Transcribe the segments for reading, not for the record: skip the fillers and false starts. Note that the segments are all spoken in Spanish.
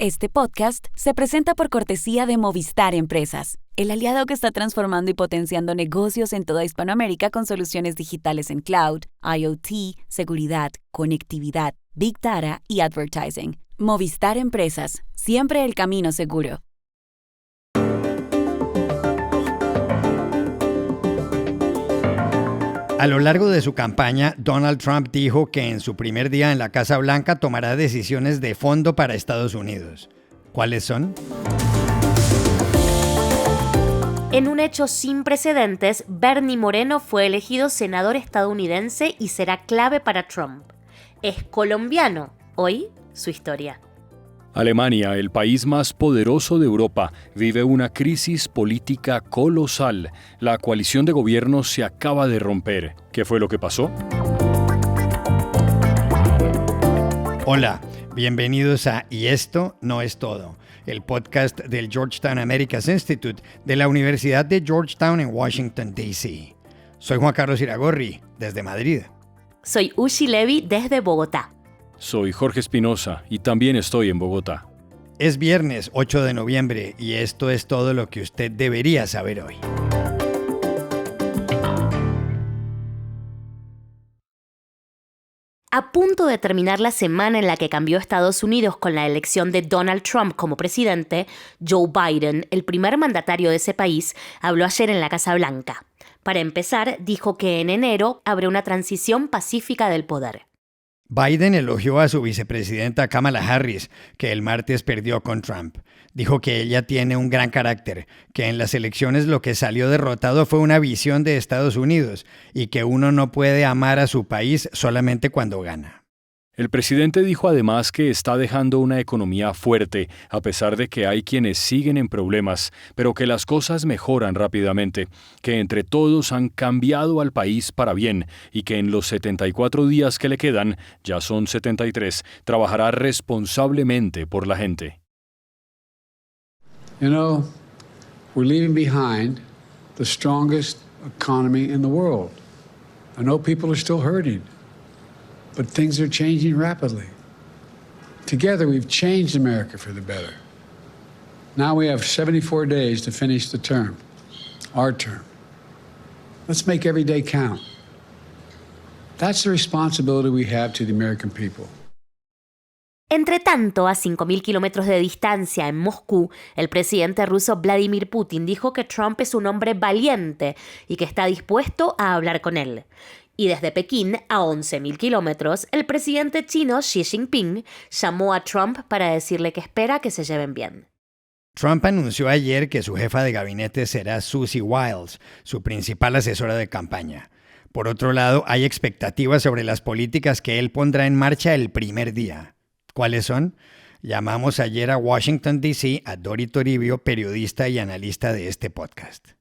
Este podcast se presenta por cortesía de Movistar Empresas, el aliado que está transformando y potenciando negocios en toda Hispanoamérica con soluciones digitales en cloud, IoT, seguridad, conectividad, Big Data y advertising. Movistar Empresas, siempre el camino seguro. A lo largo de su campaña, Donald Trump dijo que en su primer día en la Casa Blanca tomará decisiones de fondo para Estados Unidos. ¿Cuáles son? En un hecho sin precedentes, Bernie Moreno fue elegido senador estadounidense y será clave para Trump. Es colombiano. Hoy, su historia. Alemania, el país más poderoso de Europa, vive una crisis política colosal. La coalición de gobierno se acaba de romper. ¿Qué fue lo que pasó? Hola, bienvenidos a Y esto no es todo, el podcast del Georgetown Americas Institute de la Universidad de Georgetown en Washington, D.C. Soy Juan Carlos Iragorri, desde Madrid. Soy Ushi Levy, desde Bogotá. Soy Jorge Espinosa y también estoy en Bogotá. Es viernes 8 de noviembre y esto es todo lo que usted debería saber hoy. A punto de terminar la semana en la que cambió Estados Unidos con la elección de Donald Trump como presidente, Joe Biden, el primer mandatario de ese país, habló ayer en la Casa Blanca. Para empezar, dijo que en enero habrá una transición pacífica del poder. Biden elogió a su vicepresidenta Kamala Harris, que el martes perdió con Trump. Dijo que ella tiene un gran carácter, que en las elecciones lo que salió derrotado fue una visión de Estados Unidos y que uno no puede amar a su país solamente cuando gana. El presidente dijo además que está dejando una economía fuerte, a pesar de que hay quienes siguen en problemas, pero que las cosas mejoran rápidamente, que entre todos han cambiado al país para bien y que en los 74 días que le quedan, ya son 73, trabajará responsablemente por la gente. You know, we're leaving behind the strongest economy in the world. I know people are still hurting. But things are changing rapidly. Together, we've changed America for the better. Now we have 74 days to finish the term, our term. Let's make every day count. That's the responsibility we have to the American people. Entre tanto, a 5.000 kilómetros de distancia en Moscú, el presidente ruso Vladimir Putin dijo que Trump es un hombre valiente y que está dispuesto a hablar con él. Y desde Pekín, a 11.000 kilómetros, el presidente chino Xi Jinping llamó a Trump para decirle que espera que se lleven bien. Trump anunció ayer que su jefa de gabinete será Susie Wiles, su principal asesora de campaña. Por otro lado, hay expectativas sobre las políticas que él pondrá en marcha el primer día. ¿Cuáles son? Llamamos ayer a Washington, D.C. a Dori Toribio, periodista y analista de este podcast.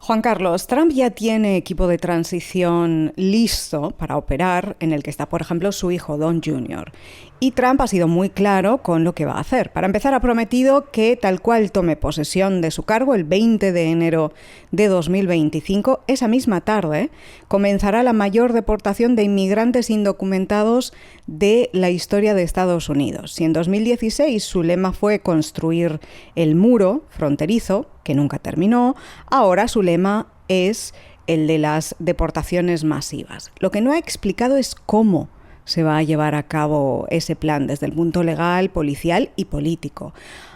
Juan Carlos, Trump ya tiene equipo de transición listo para operar, en el que está, por ejemplo, su hijo Don Jr. Y Trump ha sido muy claro con lo que va a hacer. Para empezar, ha prometido que tal cual tome posesión de su cargo el 20 de enero de 2025, esa misma tarde, comenzará la mayor deportación de inmigrantes indocumentados de la historia de Estados Unidos. Si en 2016 su lema fue construir el muro fronterizo, que nunca terminó, ahora su lema es el de las deportaciones masivas. Lo que no ha explicado es cómo se va a llevar a cabo ese plan desde el punto legal, policial y político,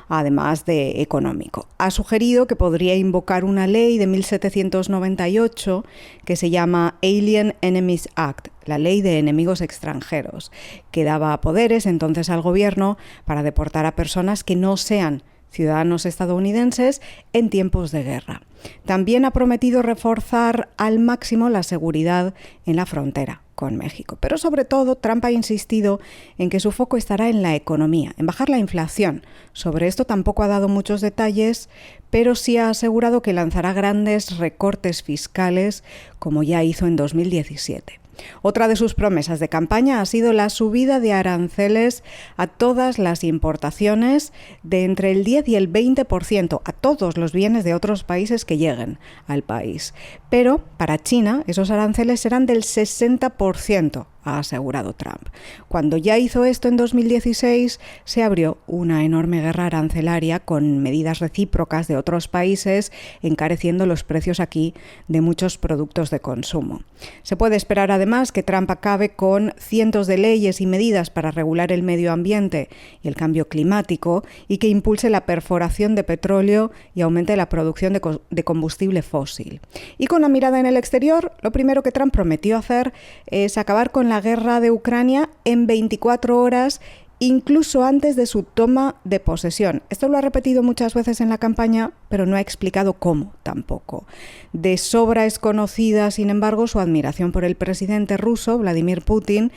además de económico. Ha sugerido que podría invocar una ley de 1798 que se llama Alien Enemies Act, la ley de enemigos extranjeros, que daba poderes entonces al gobierno para deportar a personas que no sean ciudadanos estadounidenses en tiempos de guerra. También ha prometido reforzar al máximo la seguridad en la frontera con México. Pero sobre todo, Trump ha insistido en que su foco estará en la economía, en bajar la inflación. Sobre esto tampoco ha dado muchos detalles, pero sí ha asegurado que lanzará grandes recortes fiscales, como ya hizo en 2017. Otra de sus promesas de campaña ha sido la subida de aranceles a todas las importaciones de entre el 10 y el 20% a todos los bienes de otros países que lleguen al país. Pero para China esos aranceles serán del 60%, ha asegurado Trump. Cuando ya hizo esto en 2016, se abrió una enorme guerra arancelaria con medidas recíprocas de otros países, encareciendo los precios aquí de muchos productos de consumo. Se puede esperar además que Trump acabe con cientos de leyes y medidas para regular el medio ambiente y el cambio climático y que impulse la perforación de petróleo y aumente la producción de combustible fósil. Y con la mirada en el exterior, lo primero que Trump prometió hacer es acabar con la guerra de Ucrania en 24 horas, incluso antes de su toma de posesión. Esto lo ha repetido muchas veces en la campaña, pero no ha explicado cómo tampoco. De sobra es conocida, sin embargo, su admiración por el presidente ruso, Vladimir Putin,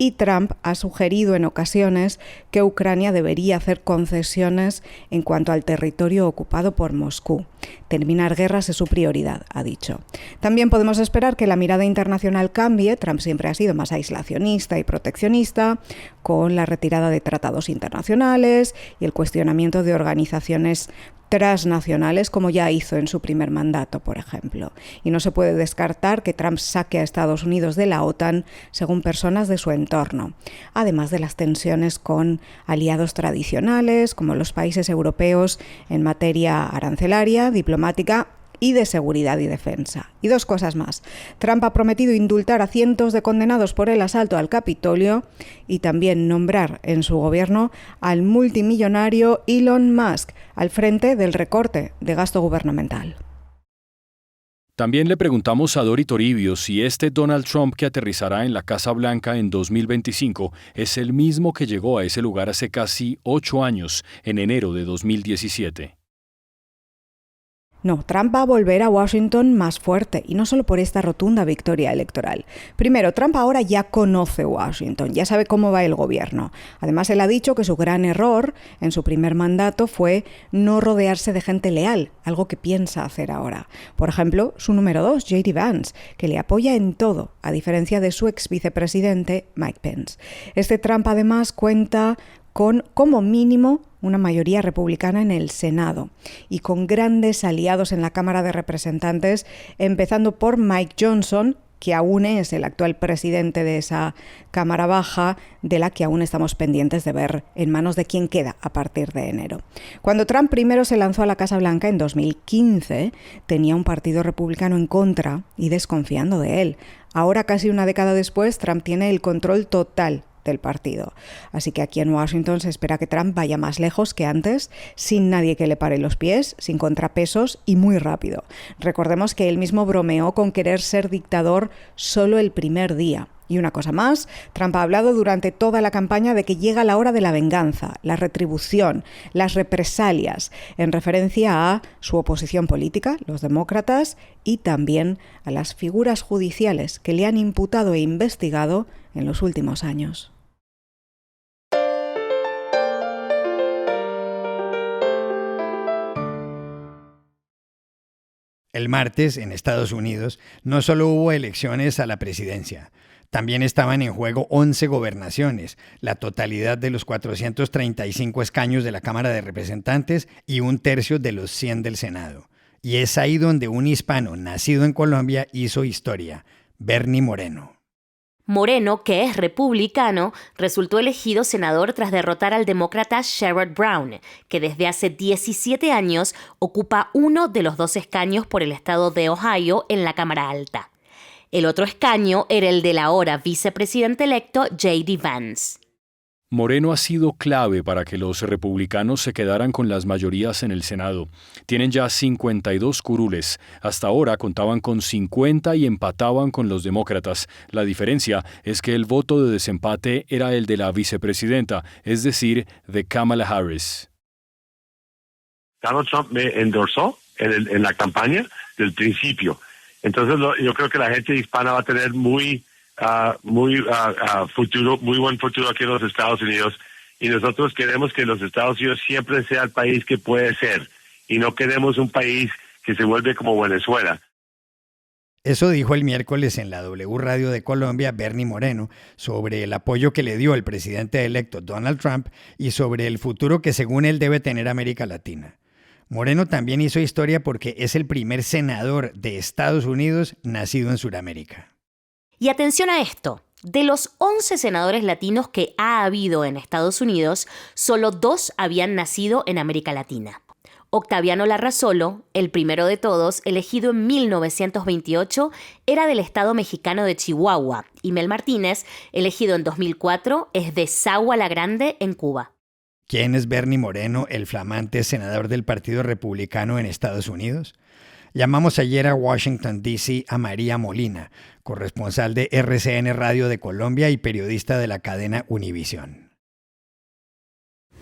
y Trump ha sugerido en ocasiones que Ucrania debería hacer concesiones en cuanto al territorio ocupado por Moscú. Terminar guerras es su prioridad, ha dicho. También podemos esperar que la mirada internacional cambie. Trump siempre ha sido más aislacionista y proteccionista, con la retirada de tratados internacionales y el cuestionamiento de organizaciones transnacionales, como ya hizo en su primer mandato, por ejemplo. Y no se puede descartar que Trump saque a Estados Unidos de la OTAN, según personas de su entorno, además de las tensiones con aliados tradicionales, como los países europeos en materia arancelaria, diplomática y de seguridad y defensa. Y dos cosas más. Trump ha prometido indultar a cientos de condenados por el asalto al Capitolio y también nombrar en su gobierno al multimillonario Elon Musk al frente del recorte de gasto gubernamental. También le preguntamos a Dori Toribio si este Donald Trump que aterrizará en la Casa Blanca en 2025 es el mismo que llegó a ese lugar hace casi 8 años, en enero de 2017. No, Trump va a volver a Washington más fuerte, y no solo por esta rotunda victoria electoral. Primero, Trump ahora ya conoce Washington, ya sabe cómo va el gobierno. Además, él ha dicho que su gran error en su primer mandato fue no rodearse de gente leal, algo que piensa hacer ahora. Por ejemplo, su número 2, J.D. Vance, que le apoya en todo, a diferencia de su ex vicepresidente, Mike Pence. Este Trump además cuenta con, como mínimo, una mayoría republicana en el Senado y con grandes aliados en la Cámara de Representantes, empezando por Mike Johnson, que aún es el actual presidente de esa Cámara Baja, de la que aún estamos pendientes de ver en manos de quién queda a partir de enero. Cuando Trump primero se lanzó a la Casa Blanca en 2015, tenía un partido republicano en contra y desconfiando de él. Ahora, casi una década después, Trump tiene el control total del partido. Así que aquí en Washington se espera que Trump vaya más lejos que antes, sin nadie que le pare los pies, sin contrapesos y muy rápido. Recordemos que él mismo bromeó con querer ser dictador solo el primer día. Y una cosa más, Trump ha hablado durante toda la campaña de que llega la hora de la venganza, la retribución, las represalias, en referencia a su oposición política, los demócratas, y también a las figuras judiciales que le han imputado e investigado en los últimos años. El martes, en Estados Unidos, no solo hubo elecciones a la presidencia, también estaban en juego 11 gobernaciones, la totalidad de los 435 escaños de la Cámara de Representantes y 1/3 de los 100 del Senado. Y es ahí donde un hispano nacido en Colombia hizo historia, Bernie Moreno. Moreno, que es republicano, resultó elegido senador tras derrotar al demócrata Sherrod Brown, que desde hace 17 años ocupa uno de los 2 escaños por el estado de Ohio en la Cámara Alta. El otro escaño era el del ahora vicepresidente electo J.D. Vance. Moreno ha sido clave para que los republicanos se quedaran con las mayorías en el Senado. Tienen ya 52 curules. Hasta ahora contaban con 50 y empataban con los demócratas. La diferencia es que el voto de desempate era el de la vicepresidenta, es decir, de Kamala Harris. Donald Trump me endorsó en la campaña del principio. Entonces yo creo que la gente hispana va a tener muy buen futuro aquí en los Estados Unidos, y nosotros queremos que los Estados Unidos siempre sea el país que puede ser y no queremos un país que se vuelve como Venezuela. Eso dijo el miércoles en la W Radio de Colombia Bernie Moreno sobre el apoyo que le dio el presidente electo Donald Trump y sobre el futuro que según él debe tener América Latina. Moreno también hizo historia porque es el primer senador de Estados Unidos nacido en Sudamérica. Y atención a esto. De los 11 senadores latinos que ha habido en Estados Unidos, solo 2 habían nacido en América Latina. Octaviano Larrazolo, el primero de todos, elegido en 1928, era del estado mexicano de Chihuahua, y Mel Martínez, elegido en 2004, es de Sagua la Grande, en Cuba. ¿Quién es Bernie Moreno, el flamante senador del Partido Republicano en Estados Unidos? Llamamos ayer a Washington, D.C. a María Molina, corresponsal de RCN Radio de Colombia y periodista de la cadena Univisión.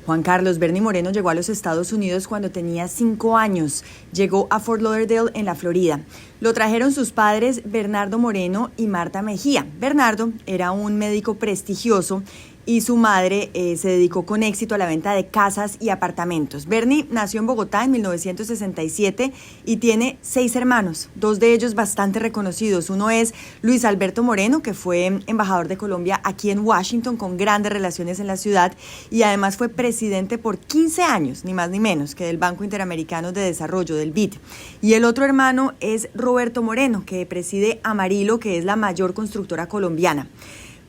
Juan Carlos, Bernie Moreno llegó a los Estados Unidos cuando tenía 5 años. Llegó a Fort Lauderdale, en la Florida. Lo trajeron sus padres Bernardo Moreno y Marta Mejía. Bernardo era un médico prestigioso y su madre se dedicó con éxito a la venta de casas y apartamentos. Bernie nació en Bogotá en 1967 y tiene 6 hermanos, 2 de ellos bastante reconocidos. Uno es Luis Alberto Moreno, que fue embajador de Colombia aquí en Washington, con grandes relaciones en la ciudad, y además fue presidente por 15 años, ni más ni menos, que del Banco Interamericano de Desarrollo, del BID. Y el otro hermano es Roberto Moreno, que preside Amarillo, que es la mayor constructora colombiana.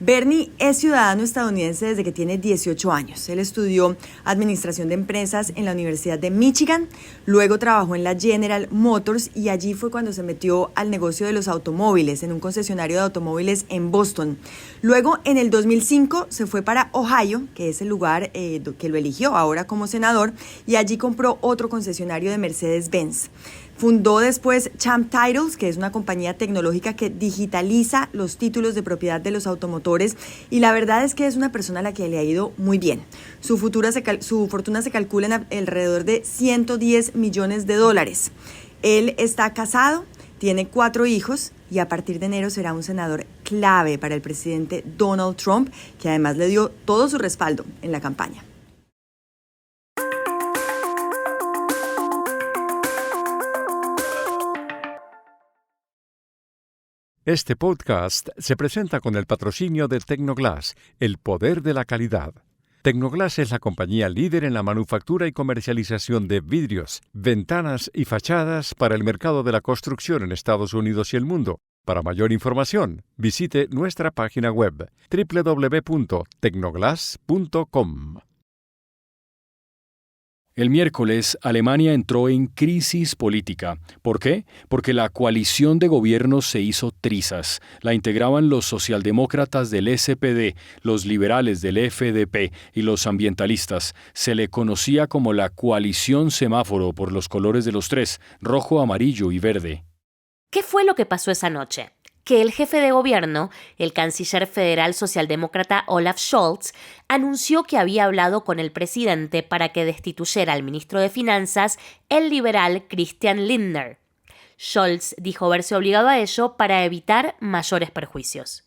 Bernie es ciudadano estadounidense desde que tiene 18 años. Él estudió Administración de Empresas en la Universidad de Michigan, luego trabajó en la General Motors y allí fue cuando se metió al negocio de los automóviles, en un concesionario de automóviles en Boston. Luego, en el 2005, se fue para Ohio, que es el lugar que lo eligió ahora como senador, y allí compró otro concesionario de Mercedes-Benz. Fundó después Champ Titles, que es una compañía tecnológica que digitaliza los títulos de propiedad de los automotores, y la verdad es que es una persona a la que le ha ido muy bien. Su fortuna se calcula en alrededor de $110 millones. Él está casado, tiene 4 hijos y a partir de enero será un senador clave para el presidente Donald Trump, que además le dio todo su respaldo en la campaña. Este podcast se presenta con el patrocinio de Tecnoglass, el poder de la calidad. Tecnoglass es la compañía líder en la manufactura y comercialización de vidrios, ventanas y fachadas para el mercado de la construcción en Estados Unidos y el mundo. Para mayor información, visite nuestra página web www.tecnoglass.com. El miércoles, Alemania entró en crisis política. ¿Por qué? Porque la coalición de gobiernos se hizo trizas. La integraban los socialdemócratas del SPD, los liberales del FDP y los ambientalistas. Se le conocía como la coalición semáforo por los colores de los 3, rojo, amarillo y verde. ¿Qué fue lo que pasó esa noche? Que el jefe de gobierno, el canciller federal socialdemócrata Olaf Scholz, anunció que había hablado con el presidente para que destituyera al ministro de Finanzas, el liberal Christian Lindner. Scholz dijo verse obligado a ello para evitar mayores perjuicios.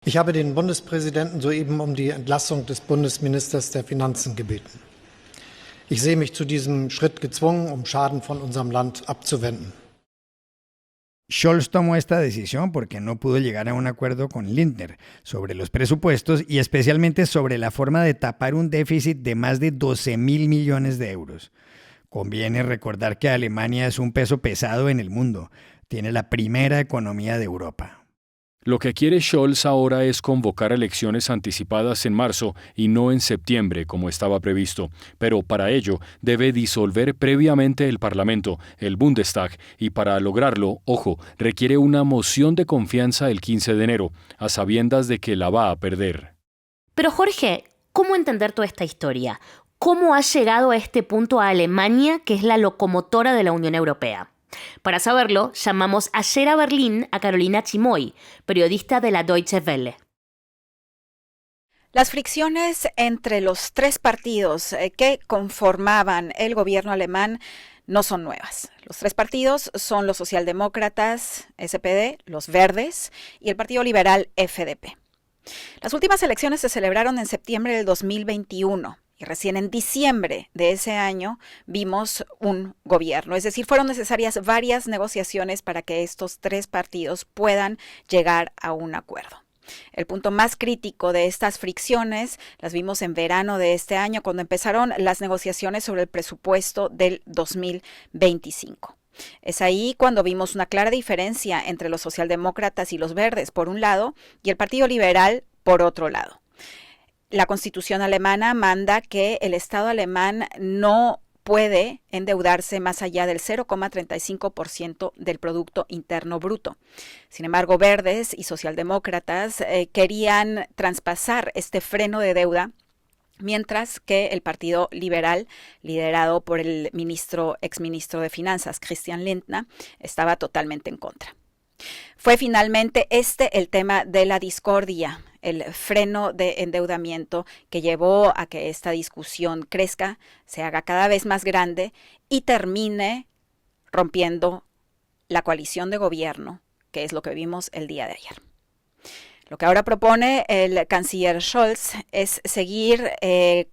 Ich habe den Bundespräsidenten soeben um die Entlassung des Bundesministers der Finanzen gebeten. Ich sehe mich zu diesem Schritt gezwungen, um Schaden von unserem Land abzuwenden. Scholz tomó esta decisión porque no pudo llegar a un acuerdo con Lindner sobre los presupuestos y especialmente sobre la forma de tapar un déficit de más de 12.000 millones de euros. Conviene recordar que Alemania es un peso pesado en el mundo. Tiene la primera economía de Europa. Lo que quiere Scholz ahora es convocar elecciones anticipadas en marzo y no en septiembre, como estaba previsto. Pero para ello debe disolver previamente el Parlamento, el Bundestag, y para lograrlo, ojo, requiere una moción de confianza el 15 de enero, a sabiendas de que la va a perder. Pero Jorge, ¿cómo entender toda esta historia? ¿Cómo ha llegado a este punto a Alemania, que es la locomotora de la Unión Europea? Para saberlo, llamamos ayer a Berlín a Carolina Chimoy, periodista de la Deutsche Welle. Las fricciones entre los 3 partidos que conformaban el gobierno alemán no son nuevas. Los 3 partidos son los socialdemócratas, SPD, los verdes y el Partido Liberal, FDP. Las últimas elecciones se celebraron en septiembre del 2021. Y recién en diciembre de ese año vimos un gobierno. Es decir, fueron necesarias varias negociaciones para que estos 3 partidos puedan llegar a un acuerdo. El punto más crítico de estas fricciones las vimos en verano de este año, cuando empezaron las negociaciones sobre el presupuesto del 2025. Es ahí cuando vimos una clara diferencia entre los socialdemócratas y los verdes, por un lado, y el Partido Liberal, por otro lado. La Constitución alemana manda que el Estado alemán no puede endeudarse más allá del 0,35% del Producto Interno Bruto. Sin embargo, verdes y socialdemócratas querían traspasar este freno de deuda, mientras que el Partido Liberal, liderado por el exministro de Finanzas, Christian Lindner, estaba totalmente en contra. Fue finalmente el tema de la discordia, el freno de endeudamiento que llevó a que esta discusión crezca, se haga cada vez más grande y termine rompiendo la coalición de gobierno, que es lo que vimos el día de ayer. Lo que ahora propone el canciller Scholz es seguir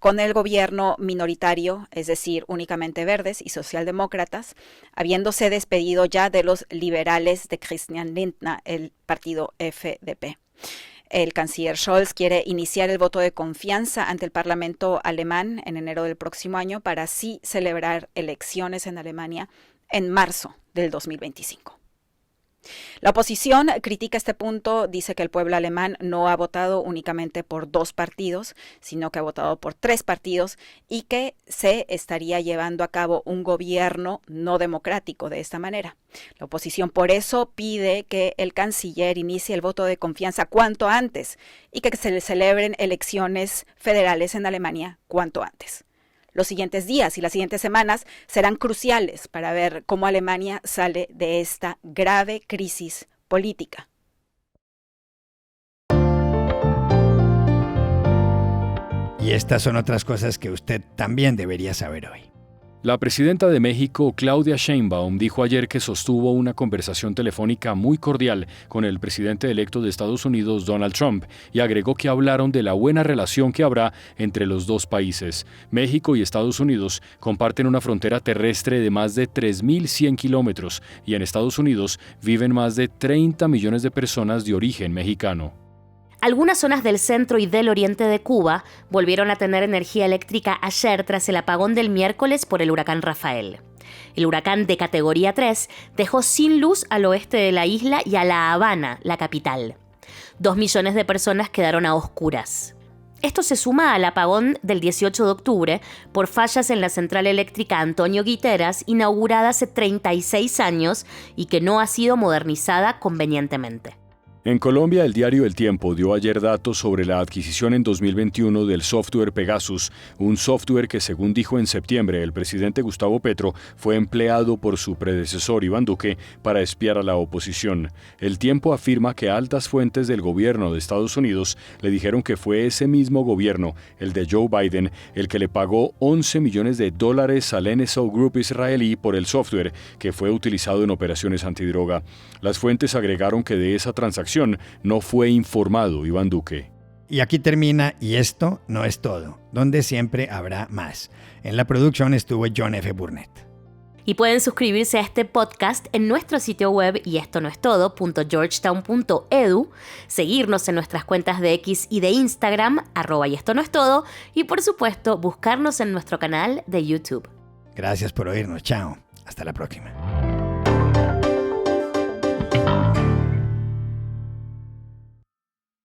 con el gobierno minoritario, es decir, únicamente verdes y socialdemócratas, habiéndose despedido ya de los liberales de Christian Lindner, el partido FDP. El canciller Scholz quiere iniciar el voto de confianza ante el Parlamento alemán en enero del próximo año para así celebrar elecciones en Alemania en marzo del 2025. La oposición critica este punto, dice que el pueblo alemán no ha votado únicamente por 2 partidos, sino que ha votado por 3 partidos y que se estaría llevando a cabo un gobierno no democrático de esta manera. La oposición por eso pide que el canciller inicie el voto de confianza cuanto antes y que se le celebren elecciones federales en Alemania cuanto antes. Los siguientes días y las siguientes semanas serán cruciales para ver cómo Alemania sale de esta grave crisis política. Y estas son otras cosas que usted también debería saber hoy. La presidenta de México, Claudia Sheinbaum, dijo ayer que sostuvo una conversación telefónica muy cordial con el presidente electo de Estados Unidos, Donald Trump, y agregó que hablaron de la buena relación que habrá entre los dos países. México y Estados Unidos comparten una frontera terrestre de más de 3.100 kilómetros y en Estados Unidos viven más de 30 millones de personas de origen mexicano. Algunas zonas del centro y del oriente de Cuba volvieron a tener energía eléctrica ayer tras el apagón del miércoles por el huracán Rafael. El huracán de categoría 3 dejó sin luz al oeste de la isla y a La Habana, la capital. 2 millones de personas quedaron a oscuras. Esto se suma al apagón del 18 de octubre por fallas en la central eléctrica Antonio Guiteras, inaugurada hace 36 años y que no ha sido modernizada convenientemente. En Colombia, el diario El Tiempo dio ayer datos sobre la adquisición en 2021 del software Pegasus, un software que, según dijo en septiembre el presidente Gustavo Petro, fue empleado por su predecesor Iván Duque para espiar a la oposición. El Tiempo afirma que altas fuentes del gobierno de Estados Unidos le dijeron que fue ese mismo gobierno, el de Joe Biden, el que le pagó $11 millones al NSO Group israelí por el software que fue utilizado en operaciones antidroga. Las fuentes agregaron que de esa transacción no fue informado Iván Duque. Y aquí termina Y esto no es todo, donde siempre habrá más. En la producción estuvo John F. Burnett. Y pueden suscribirse a este podcast en nuestro sitio web yestonoestodo.georgetown.edu, seguirnos en nuestras cuentas de X y de Instagram, @yestonoestodo, y por supuesto buscarnos en nuestro canal de YouTube. Gracias por oírnos, chao. Hasta la próxima.